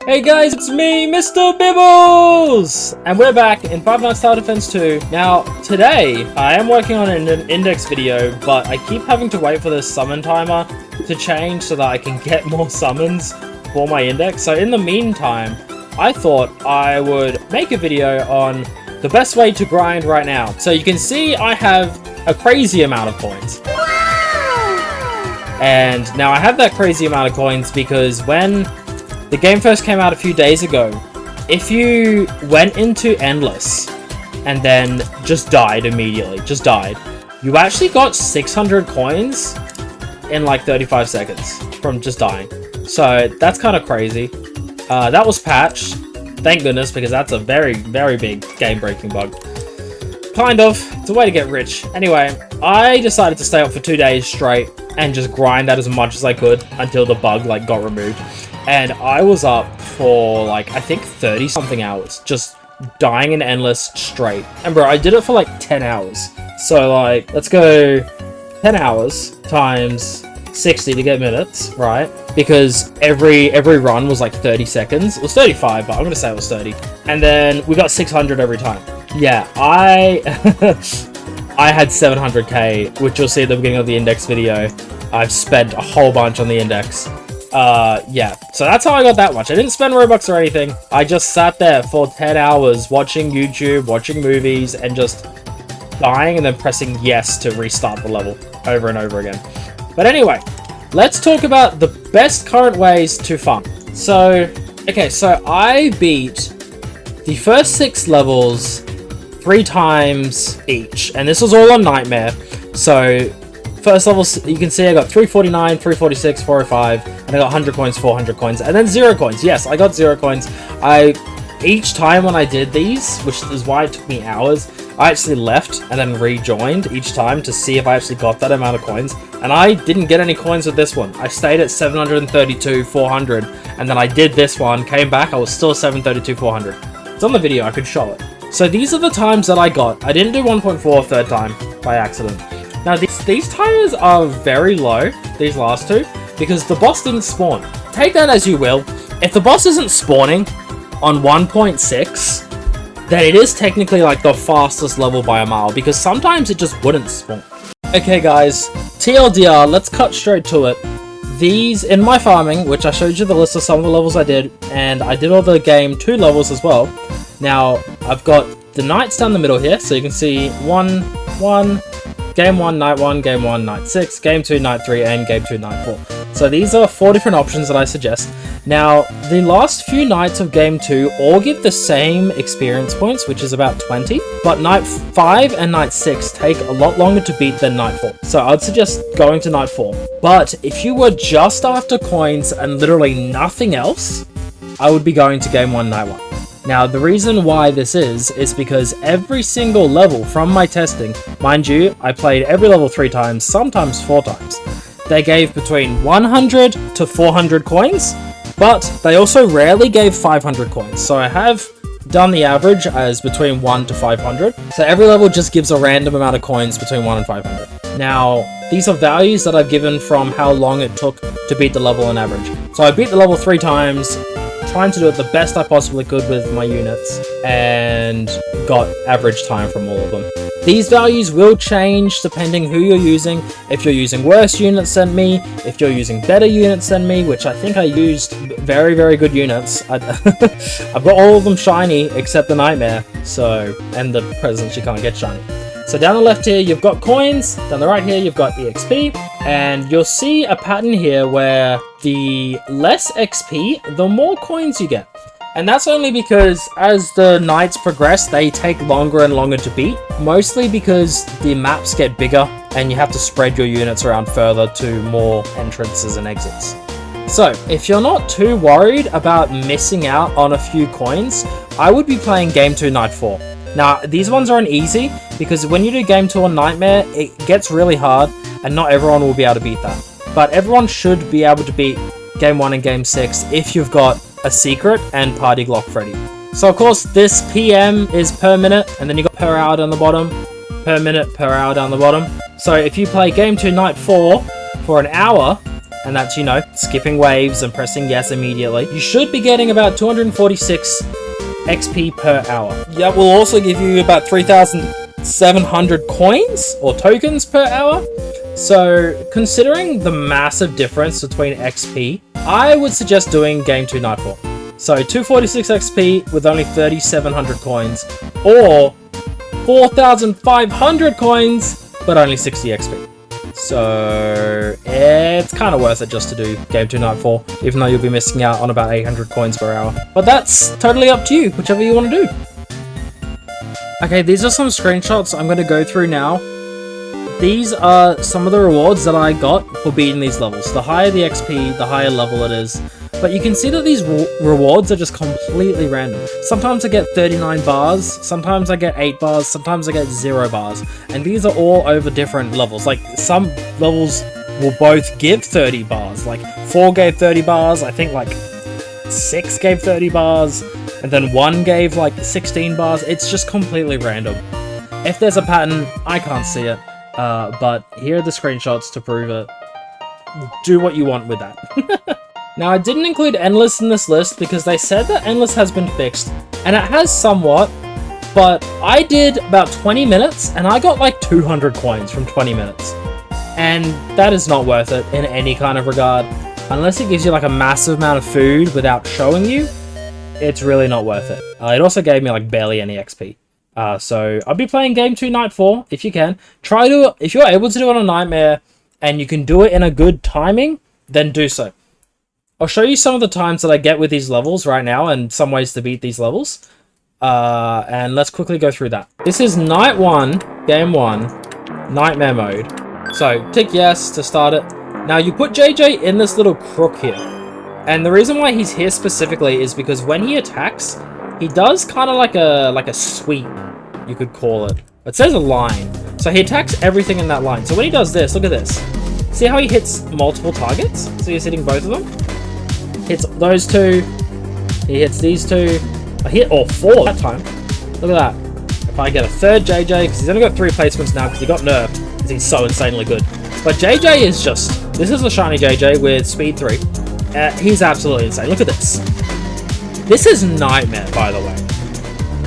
Hey guys, it's me, MrBibbles! And we're back in Five Nights at Defense 2. Now, today, I am working on an index video, but I keep having to wait for the summon timer to change so that I can get more summons for my index. So in the meantime, I thought I would make a video on the best way to grind right now. So you can see I have a crazy amount of coins. And now I have that crazy amount of coins because when the game first came out a few days ago, if you went into Endless and then just died immediately, you actually got 600 coins in like 35 seconds from just dying. So that's kind of crazy. That was patched, thank goodness, because that's a very, very big game-breaking bug. Kind of. It's a way to get rich. Anyway, I decided to stay up for 2 days straight and just grind that as much as I could until the bug like got removed. And I was up for like, I think 30 something hours, just dying in Endless straight. And bro, I did it for like 10 hours. So like, let's go 10 hours times 60 to get minutes, right? Because every run was like 30 seconds. It was 35, but I'm gonna say it was 30. And then we got 600 every time. Yeah, I had 700k, which you'll see at the beginning of the index video. I've spent a whole bunch on the index. Yeah, so that's how I got that much. I didn't spend Robux or anything. I just sat there for 10 hours watching YouTube, watching movies, and just dying and then pressing yes to restart the level over and over again. But anyway, let's talk about the best current ways to farm. So, okay, so I beat the first 6 levels 3 times each, and this was all on Nightmare. So first level, you can see I got 349, 346, 405, and I got 100 coins, 400 coins, and then 0 coins. Yes, I got 0 coins. Each time when I did these, which is why it took me hours, I actually left and then rejoined each time to see if I actually got that amount of coins, and I didn't get any coins with this one. I stayed at 732, 400, and then I did this one, came back, I was still 732, 400. It's on the video, I could show it. So these are the times that I got. I didn't do 1.4 third time by accident. Now these timers are very low, these last two, because the boss didn't spawn. Take that as you will. If the boss isn't spawning on 1.6, then it is technically like the fastest level by a mile, because sometimes it just wouldn't spawn. Okay guys, TLDR, let's cut straight to it. These, in my farming, which I showed you the list of some of the levels I did, and I did all the game 2 levels as well. Now, I've got the nights down the middle here, so you can see 1, Game 1, Night 1, Game 1, Night 6, Game 2, Night 3, and Game 2, Night 4. So these are 4 different options that I suggest. Now, the last few nights of Game 2 all give the same experience points, which is about 20, but Night 5 and Night 6 take a lot longer to beat than Night 4. So I'd suggest going to Night 4. But if you were just after coins and literally nothing else, I would be going to Game 1, Night 1. Now, the reason why this is because every single level from my testing, mind you, I played every level 3 times, sometimes 4 times, they gave between 100 to 400 coins, but they also rarely gave 500 coins. So I have done the average as between 1 to 500. So every level just gives a random amount of coins between 1 and 500. Now, these are values that I've given from how long it took to beat the level on average. So I beat the level 3 times, trying to do it the best I possibly could with my units, and got average time from all of them. These values will change depending who you're using. If you're using worse units than me, if you're using better units than me, which I think I used very, very good units. I've got all of them shiny except the Nightmare, so, and the presents you can't get shiny. So down the left here, you've got coins. Down the right here, you've got EXP. And you'll see a pattern here where the less XP, the more coins you get. And that's only because as the nights progress, they take longer and longer to beat. Mostly because the maps get bigger and you have to spread your units around further to more entrances and exits. So, if you're not too worried about missing out on a few coins, I would be playing Game 2 Night 4. Now, these ones aren't easy, because when you do Game 2 on Nightmare, it gets really hard, and not everyone will be able to beat that. But everyone should be able to beat Game 1 and Game 6 if you've got a secret and Party Glock Freddy. So of course, this PM is per minute, and then you got per hour down the bottom, per minute, per hour down the bottom. So if you play Game 2 Night 4 for an hour, and that's, you know, skipping waves and pressing yes immediately, you should be getting about 246 XP per hour. That will also give you about 3,700 coins or tokens per hour. So considering the massive difference between XP, I would suggest doing Game 2 Nightfall. So 246 XP with only 3,700 coins, or 4,500 coins but only 60 XP. So it's kind of worth it just to do Game 2 Nightfall, even though you'll be missing out on about 800 coins per hour. But that's totally up to you, whichever you want to do. Okay, these are some screenshots I'm going to go through now. These are some of the rewards that I got for beating these levels. The higher the XP, the higher level it is. But you can see that these rewards are just completely random. Sometimes I get 39 bars, sometimes I get 8 bars, sometimes I get 0 bars. And these are all over different levels. Like, some levels will both give 30 bars. Like, 4 gave 30 bars, I think like 6 gave 30 bars, and then 1 gave like 16 bars. It's just completely random. If there's a pattern, I can't see it. But here are the screenshots to prove it. Do what you want with that. Now, I didn't include Endless in this list because they said that Endless has been fixed, and it has somewhat, but I did about 20 minutes, and I got like 200 coins from 20 minutes. And that is not worth it in any kind of regard. Unless it gives you like a massive amount of food without showing you, it's really not worth it. It also gave me like barely any XP. So I'll be playing Game 2 Nightfall, if you can. If you're able to do it on Nightmare, and you can do it in a good timing, then do so. I'll show you some of the times that I get with these levels right now, and some ways to beat these levels. And let's quickly go through that. This is Night 1, Game 1, Nightmare mode. So, tick yes to start it. Now, you put JJ in this little crook here. And the reason why he's here specifically is because when he attacks, he does kind of like a sweep, you could call it. It says a line. So he attacks everything in that line. So when he does this, look at this. See how he hits multiple targets? So he's hitting both of them. Hits those two. He hits these two. I hit all 4 that time. Look at that. If I get a third JJ, because he's only got 3 placements now because he got nerfed, because he's so insanely good. But JJ is just... This is a shiny JJ with speed 3. He's absolutely insane. Look at this. This is Nightmare, by the way.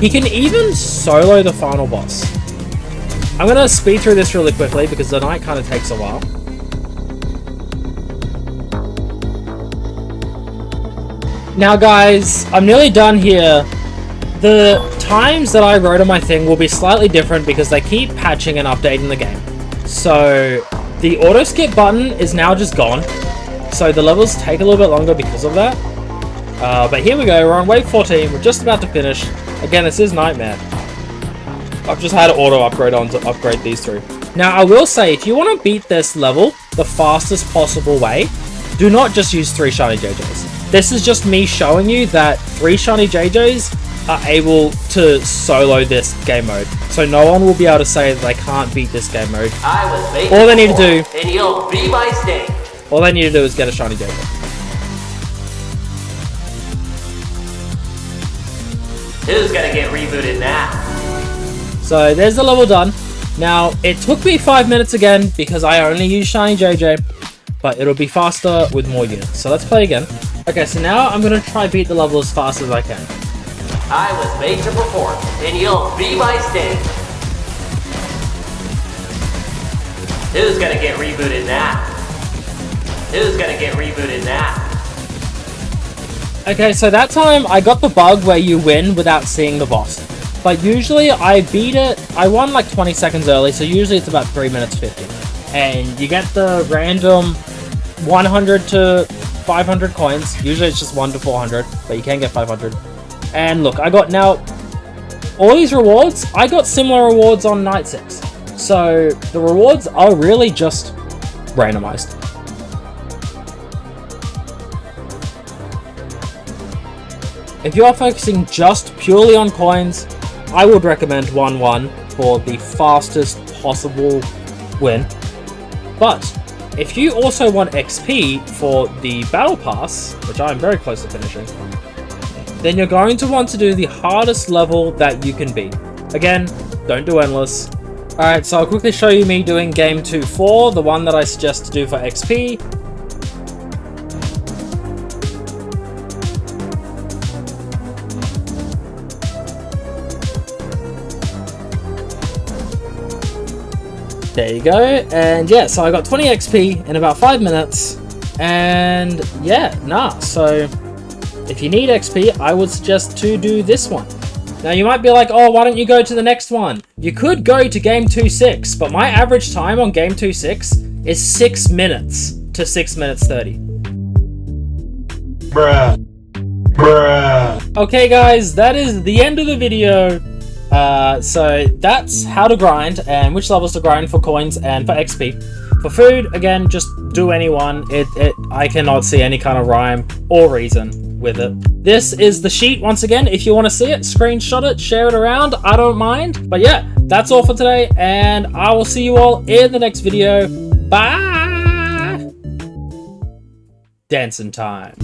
He can even solo the final boss. I'm going to speed through this really quickly because the night kind of takes a while. Now guys, I'm nearly done here. The times that I wrote on my thing will be slightly different because they keep patching and updating the game. So the auto skip button is now just gone. So the levels take a little bit longer because of that. But here we go, we're on wave 14, we're just about to finish. Again, this is Nightmare. I've just had auto upgrade on to upgrade these through. Now I will say, if you want to beat this level the fastest possible way, do not just use 3 shiny JJs. This is just me showing you that 3 shiny JJs are able to solo this game mode. So no one will be able to say that they can't beat this game mode. All they need to do, and you'll be my snake. All they need to do is get a shiny JJ. Who's gonna get rebooted now? So there's the level done. Now, it took me 5 minutes again because I only used shiny JJ, but it'll be faster with more units. So let's play again. Okay, so now I'm gonna try beat the level as fast as I can. I was made to perform, and you'll be my snake. Who's gonna get rebooted now? Who's gonna get rebooted now? Okay, so that time I got the bug where you win without seeing the boss. But usually I beat it, I won like 20 seconds early, so usually it's about 3 minutes 50. And you get the random 100 to 500 coins. Usually it's just 1 to 400, but you can get 500. And look, I got now, all these rewards, I got similar rewards on Night 6. So the rewards are really just randomized. If you are focusing just purely on coins, I would recommend 1-1 for the fastest possible win. But if you also want XP for the Battle Pass, which I'm very close to finishing, then you're going to want to do the hardest level that you can beat. Again, don't do Endless. Alright, so I'll quickly show you me doing Game 2-4, the one that I suggest to do for XP. There you go. And yeah, so I got 20 XP in about 5 minutes. And yeah, so if you need XP, I would suggest to do this one. Now you might be like, oh, why don't you go to the next one? You could go to game 2.6, but my average time on game 2.6 is 6 minutes to 6 minutes 30. Bruh. Okay guys, that is the end of the video. So that's how to grind and which levels to grind for coins and for XP. For food, again, just do any one. I cannot see any kind of rhyme or reason with it. This is the sheet once again. If you want to see it, screenshot it, share it around. I don't mind. But yeah, that's all for today, and I will see you all in the next video. Bye! Dancing time.